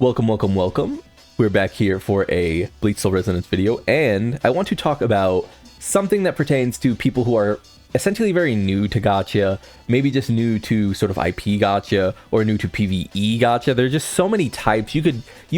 Welcome. We're back here for a Bleach Soul Resonance video, and I want to talk about something that pertains to people who are essentially very new to Gacha, maybe just new to sort of IP Gacha, or new to PvE Gacha. There's just so many types. You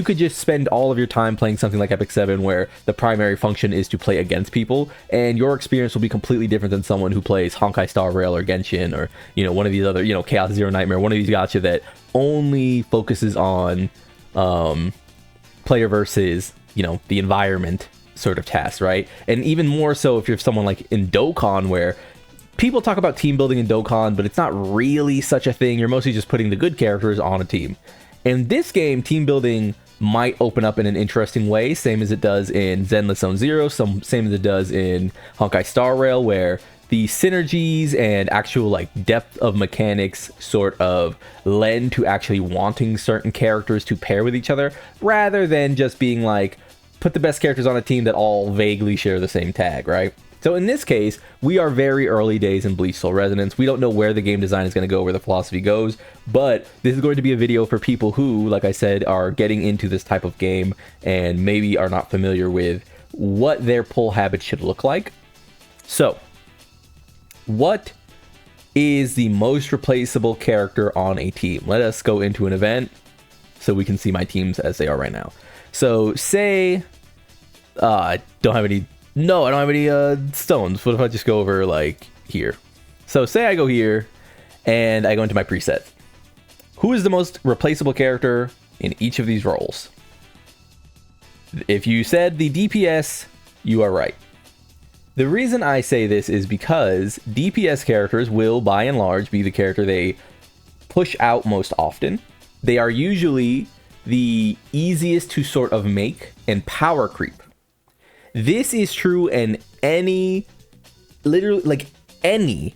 could just spend all of your time playing something like Epic 7, where the primary function is to play against people, and your experience will be completely different than someone who plays Honkai Star Rail or Genshin, or, you know, one of these other, you know, Chaos Zero Nightmare, one of these Gacha that only focuses on player versus, you know, the environment sort of tasks, right? And even more so if you're someone like in Dokkan, where people talk about team building in Dokkan, but it's not really such a thing. You're mostly just putting the good characters on a team. In this game, team building might open up in an interesting way, same as it does in Zenless Zone Zero, same as it does in Honkai Star Rail, where the synergies and actual like depth of mechanics sort of lend to actually wanting certain characters to pair with each other, rather than just being like, put the best characters on a team that all vaguely share the same tag, right? So in this case, we are very early days in Bleach Soul Resonance. We don't know where the game design is going to go, where the philosophy goes, but this is going to be a video for people who, like I said, are getting into this type of game and maybe are not familiar with what their pull habits should look like. So, what is the most replaceable character on a team? Let us go into an event so we can see my teams as they are right now. So say I don't have any stones. What if I just go over like here? So say I go here and I go into my presets. Who is the most replaceable character in each of these roles? If you said the DPS, you are right. The reason I say this is because DPS characters will, by and large, be the character they push out most often. They are usually the easiest to sort of make and power creep. This is true in literally like any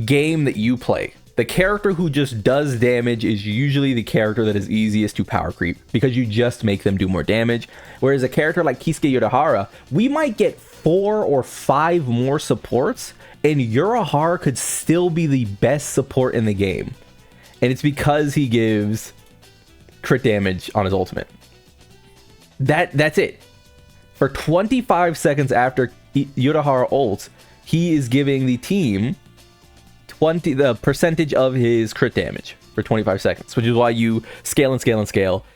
game that you play. The character who just does damage is usually the character that is easiest to power creep, because you just make them do more damage. Whereas a character like Kisuke Urahara, we might get 4 or 5 more supports, and Urahara could still be the best support in the game. And it's because he gives crit damage on his ultimate. That's it. For 25 seconds after Urahara ults, he is giving the team the percentage of his crit damage for 25 seconds, which is why you scale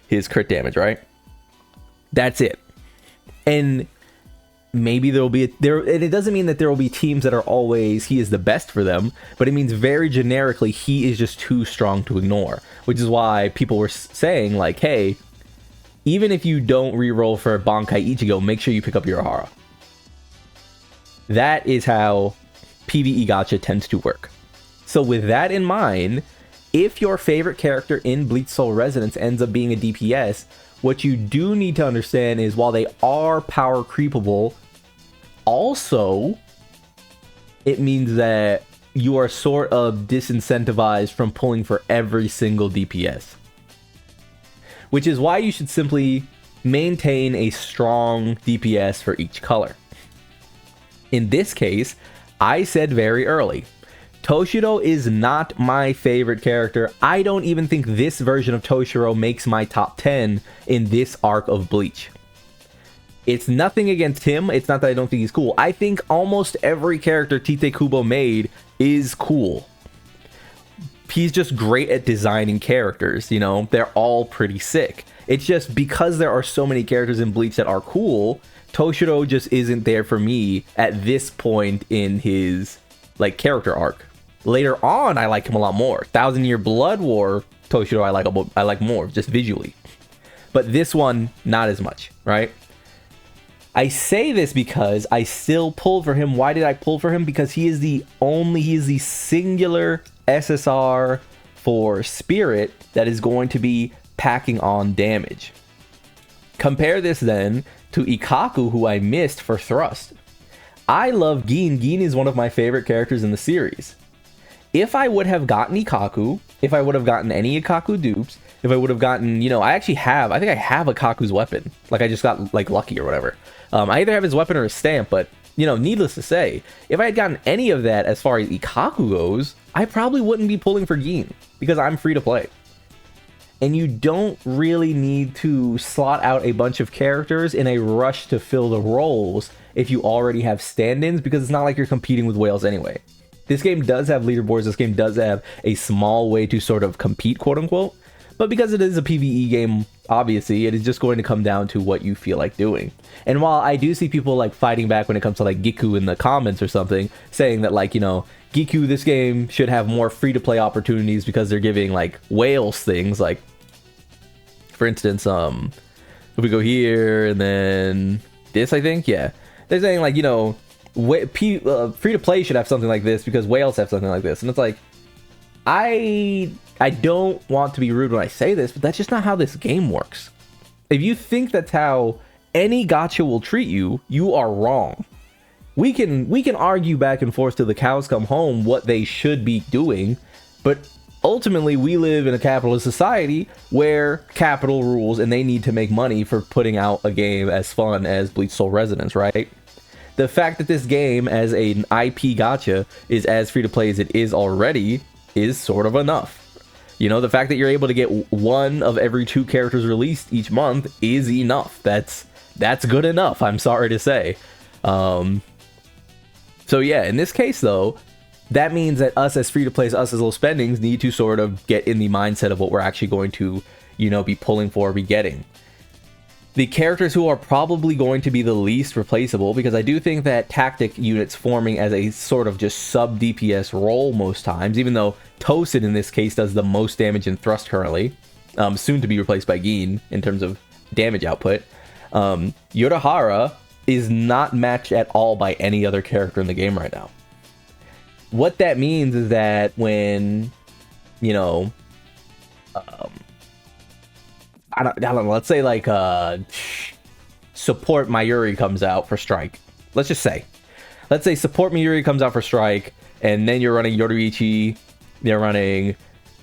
his crit damage, right? That's it. And maybe there will be and it doesn't mean that there will be teams that are always he is the best for them, but it means very generically he is just too strong to ignore, which is why people were saying like, hey, even if you don't reroll for Bankai Ichigo, make sure you pick up Urahara. That is how PvE Gacha tends to work. So with that in mind, if your favorite character in Bleach Soul Resonance ends up being a DPS, what you do need to understand is while they are power creepable, also it means that you are sort of disincentivized from pulling for every single DPS. Which is why you should simply maintain a strong DPS for each color. In this case, I said very early, Toshiro is not my favorite character. I don't even think this version of Toshiro makes my top 10 in this arc of Bleach. It's nothing against him. It's not that I don't think he's cool. I think almost every character Tite Kubo made is cool. He's just great at designing characters, you know? They're all pretty sick. It's just because there are so many characters in Bleach that are cool, Toshiro just isn't there for me at this point in his like character arc. Later on, I like him a lot more. Thousand Year Blood War Toshiro I like more, just visually. But this one, not as much, right? I say this because I still pulled for him. Why did I pull for him? Because he is the singular SSR for Spirit that is going to be packing on damage. Compare this then to Ikkaku, who I missed for Thrust. I love Gin. Gin is one of my favorite characters in the series. If I would have gotten Ikkaku, if I would have gotten any Ikkaku dupes, if I would have gotten, you know, I think I have Ikkaku's weapon. Like I just got like lucky or whatever. I either have his weapon or his stamp, but you know, needless to say, if I had gotten any of that as far as Ikkaku goes, I probably wouldn't be pulling for Gin because I'm free to play. and you don't really need to slot out a bunch of characters in a rush to fill the roles if you already have stand-ins, because it's not like you're competing with whales anyway. This game does have leaderboards, this game does have a small way to sort of compete, quote unquote, but because it is a PvE game, obviously, it is just going to come down to what you feel like doing. And while I do see people like fighting back when it comes to like Giku in the comments or something, saying that like, you know, Giku, this game should have more free-to-play opportunities because they're giving like whales things, like for instance, if we go here and then this, I think, yeah, they're saying like, you know, free-to-play should have something like this because whales have something like this, and it's like, I don't want to be rude when I say this, but that's just not how this game works. If you think that's how any gacha will treat you, you are wrong. We can argue back and forth till the cows come home what they should be doing, but ultimately we live in a capitalist society where capital rules and they need to make money for putting out a game as fun as Bleach Soul Resonance, right? The fact that this game as an IP gacha is as free to play as it is already is sort of enough. You know, the fact that you're able to get one of every 2 characters released each month is enough. That's good enough, I'm sorry to say. So yeah, in this case though, that means that us as free-to-plays, us as low spendings, need to sort of get in the mindset of what we're actually going to, you know, be pulling for, be getting. The characters who are probably going to be the least replaceable, because I do think that tactic units forming as a sort of just sub-DPS role most times, even though Tosin in this case does the most damage in thrust currently, soon to be replaced by Gin in terms of damage output, Urahara is not matched at all by any other character in the game right now. What that means is that when, you know, I don't know, let's say like support Mayuri comes out for Strike. Let's say support Mayuri comes out for Strike, and then you're running Yoruichi, you're running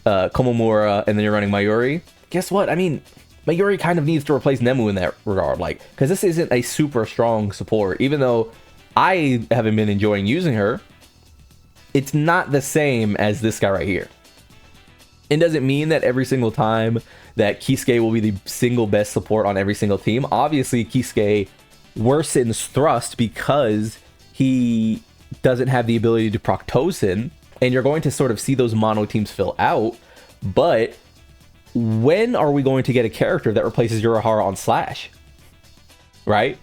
Komomura, and then you're running Mayuri. Guess what? I mean, Mayuri kind of needs to replace Nemu in that regard, like, because this isn't a super strong support. Even though I haven't been enjoying using her, it's not the same as this guy right here. It doesn't mean that every single time that Kisuke will be the single best support on every single team. Obviously, Kisuke worsens thrust because he doesn't have the ability to proc Tosin, and you're going to sort of see those mono teams fill out. But when are we going to get a character that replaces Urahara on Slash? Right?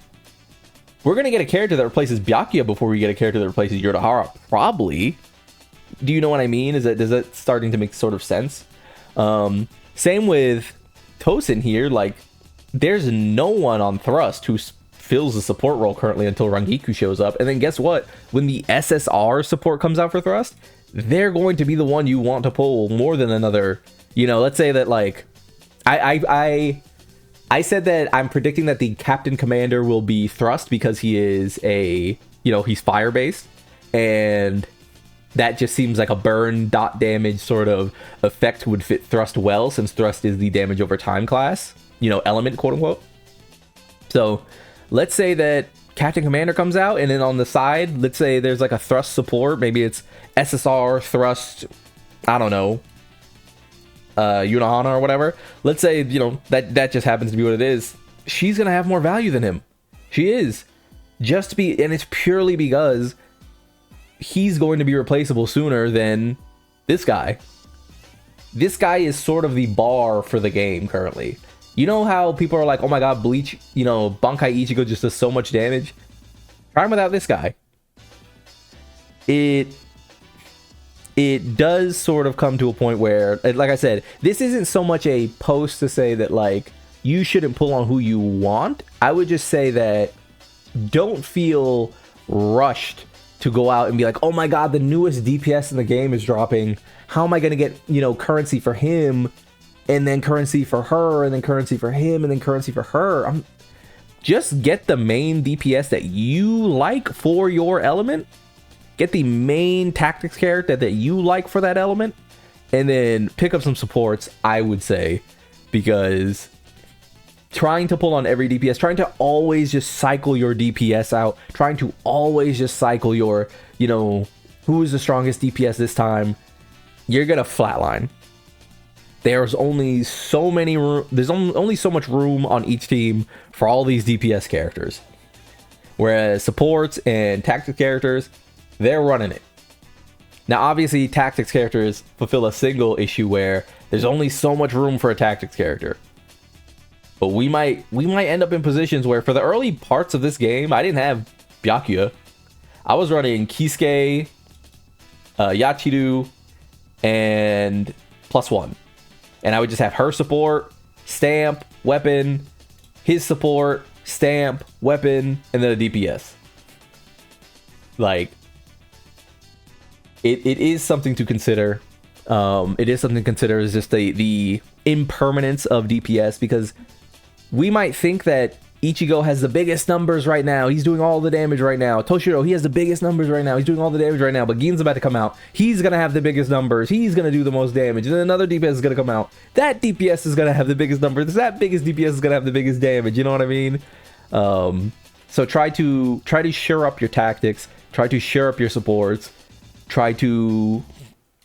We're going to get a character that replaces Byakuya before we get a character that replaces Urahara, probably. Do you know what I mean? Does that starting to make sort of sense? Same with Tosin here. Like, there's no one on thrust who fills the support role currently until Rangiku shows up. And then guess what? When the SSR support comes out for thrust, they're going to be the one you want to pull more than another. You know, let's say that, like, I said that I'm predicting that the Captain Commander will be thrust because he is he's fire based, and that just seems like a burn dot damage sort of effect would fit thrust well, since thrust is the damage over time class, element, quote unquote. So let's say that Captain Commander comes out, and then on the side, let's say there's like a thrust support. Maybe it's SSR, thrust, I don't know, Urahara or whatever. Let's say, that just happens to be what it is. She's going to have more value than him. She is. And it's purely because he's going to be replaceable sooner than this guy. This guy is sort of the bar for the game currently. You know how people are like, oh my god, Bleach, Bankai Ichigo just does so much damage? Try him without this guy. It does sort of come to a point where, like I said, this isn't so much a post to say that, like, you shouldn't pull on who you want. I would just say that don't feel rushed to go out and be like, oh my god, the newest DPS in the game is dropping. How am I going to get, currency for him, and then currency for her, and then currency for him, and then currency for her? Just get the main DPS that you like for your element. Get the main tactics character that you like for that element, and then pick up some supports, I would say, because trying to pull on every DPS, trying to always just cycle your DPS out, trying to always just cycle your, who is the strongest DPS this time, you're gonna flatline. there's only so many there's only so much room on each team for all these DPS characters. Whereas supports and tactics characters, they're running it. Now, obviously, tactics characters fulfill a single issue where there's only so much room for a tactics character. But we might end up in positions where for the early parts of this game, I didn't have Byakuya. I was running Kisuke, Yachiru, and +1. And I would just have her support, stamp, weapon, his support, stamp, weapon, and then a DPS. Like, it is something to consider. It is something to consider, is just the impermanence of DPS, because we might think that Ichigo has the biggest numbers right now. He's doing all the damage right now. Toshiro, he has the biggest numbers right now. He's doing all the damage right now. But Gin's about to come out. He's going to have the biggest numbers. He's going to do the most damage. And then another DPS is going to come out. That DPS is going to have the biggest numbers. That biggest DPS is going to have the biggest damage. You know what I mean? So try to shore up your tactics. Try to shore up your supports. Try to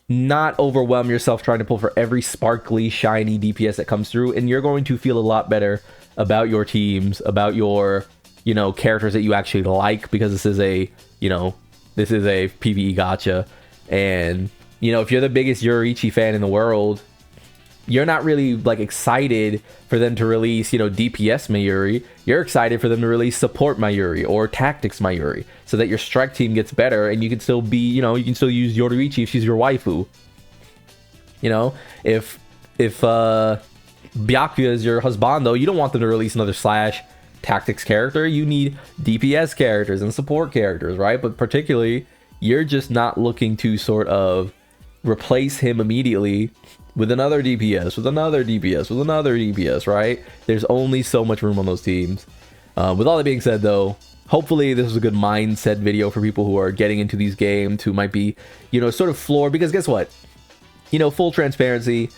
not overwhelm yourself trying to pull for every sparkly, shiny DPS that comes through. And you're going to feel a lot better about your teams, about your, characters that you actually like, because this is a PvE gacha. And, if you're the biggest Yoruichi fan in the world, you're not really like excited for them to release, DPS Mayuri. You're excited for them to release support Mayuri or tactics Mayuri, so that your strike team gets better and you can still be, you can still use Yoruichi if she's your waifu. If Byakuya is your husbando, you don't want them to release another slash tactics character. You need DPS characters and support characters, right? But particularly, you're just not looking to sort of replace him immediately with another DPS, with another DPS, with another DPS, right? There's only so much room on those teams. With all that being said, though, hopefully this was a good mindset video for people who are getting into these games, who might be, sort of floored. Because guess what? Full transparency,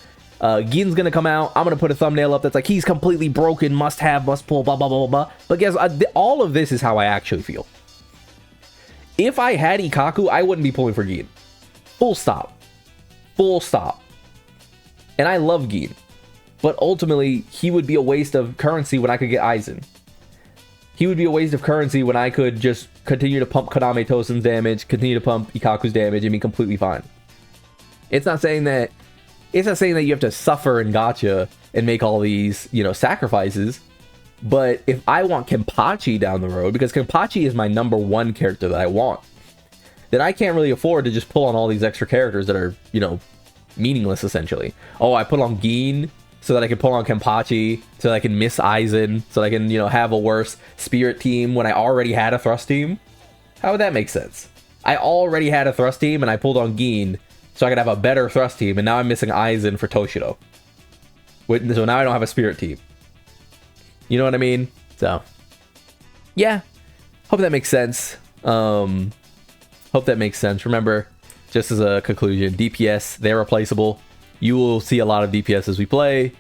Gin's gonna come out. I'm gonna put a thumbnail up that's like, he's completely broken, must have, must pull, blah, blah, blah, blah, blah. But guess all of this is how I actually feel. If I had Ikkaku, I wouldn't be pulling for Gin. Full stop. Full stop. And I love Gin, but ultimately, he would be a waste of currency when I could get Aizen. He would be a waste of currency when I could just continue to pump Kaname Tosen's damage, continue to pump Ikkaku's damage, and be completely fine. It's not saying that you have to suffer in gacha and make all these, sacrifices. But if I want Kenpachi down the road, because Kenpachi is my #1 character that I want, then I can't really afford to just pull on all these extra characters that are, meaningless, essentially. Oh, I put on Gin so that I can pull on Kenpachi, so that I can miss Aizen, so that I can, have a worse spirit team when I already had a thrust team. How would that make sense? I already had a thrust team and I pulled on Gin so I could have a better thrust team, and now I'm missing Aizen for Toshiro. So now I don't have a spirit team. You know what I mean? So, yeah. Hope that makes sense. Remember, just as a conclusion, DPS, they're replaceable. You will see a lot of DPS as we play.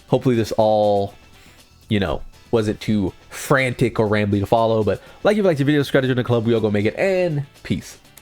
Hopefully this all, wasn't too frantic or rambly to follow. But like if you liked the video, subscribe to the club. We all go make it, and peace.